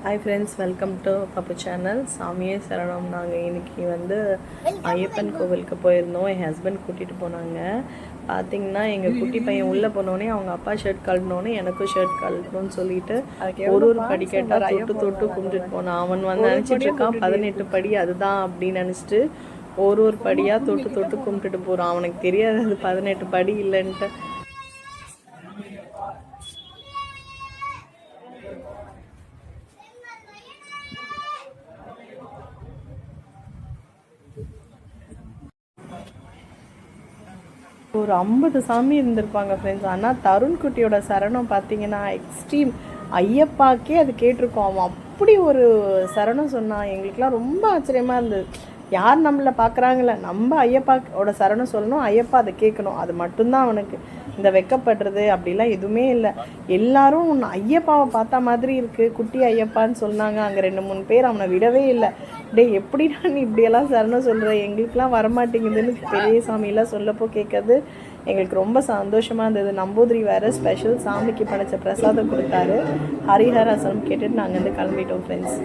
Hi friends, welcome to Pappu channel. சாமியே சரணம். நாங்கள் இன்றைக்கி ஐயப்பன் கோவிலுக்கு போயிருந்தோம். என் ஹஸ்பண்ட் கூட்டிகிட்டு போனாங்க. பார்த்திங்கன்னா எங்கள் குட்டி பையன் உள்ளே போனோடனே அவங்க அப்பா ஷர்ட் கழட்டினோடனே எனக்கும் ஷர்ட் கழட்டணும்னு சொல்லிட்டு ஒரு படி கேட்டால் தொட்டு கும்பிட்டுட்டு போனான். அவன் நினச்சிட்டு இருக்கான் 18 படி அதுதான் அப்படின்னு நினச்சிட்டு ஒரு படியாக தொட்டு கும்பிட்டுட்டு போகிறான். அவனுக்கு தெரியாது அது 18 படி இல்லைன்ட்டு. ஒரு 50 சாமி இருந்திருப்பாங்க ஃப்ரெண்ட்ஸ். ஆனால் தருண்குட்டியோட சரணம் பார்த்தீங்கன்னா எக்ஸ்ட்ரீம். ஐயப்பாக்கே அது கேட்டிருக்கோம். அவன் அப்படி ஒரு சரணம் சொன்னான். எங்களுக்கெலாம் ரொம்ப ஆச்சரியமாக இருந்தது. யார் நம்மளை பார்க்குறாங்களே, நம்ம ஐயப்பாவோட சரணம் சொல்லணும், ஐயப்பா அதை கேட்கணும். அது மட்டும்தான் அவனுக்கு. இந்த வெக்கப்படுறது அப்படிலாம் எதுவுமே இல்லை. எல்லாரும் ஒன்று ஐயப்பாவை பார்த்தா மாதிரி இருக்குது, குட்டி ஐயப்பான்னு சொன்னாங்க. அங்கே 2-3 பேர் அவனை விடவே இல்லை. டே எப்படிடா நீ இப்படியெல்லாம் சரணம் சொல்கிற, எங்களுக்கெலாம் வரமாட்டேங்குதுன்னு பெரிய சாமியெல்லாம் சொல்லப்போ கேட்கறது எங்களுக்கு ரொம்ப சந்தோஷமாக இருந்தது. நம்பூதிரி வேறு ஸ்பெஷல் சாமிக்கு படைச்ச பிரசாதம் கொடுத்தாரு. ஹரிஹராசனம் கேட்டுட்டு நாங்கள் வந்து கிளம்பிட்டோம் ஃப்ரெண்ட்ஸ்.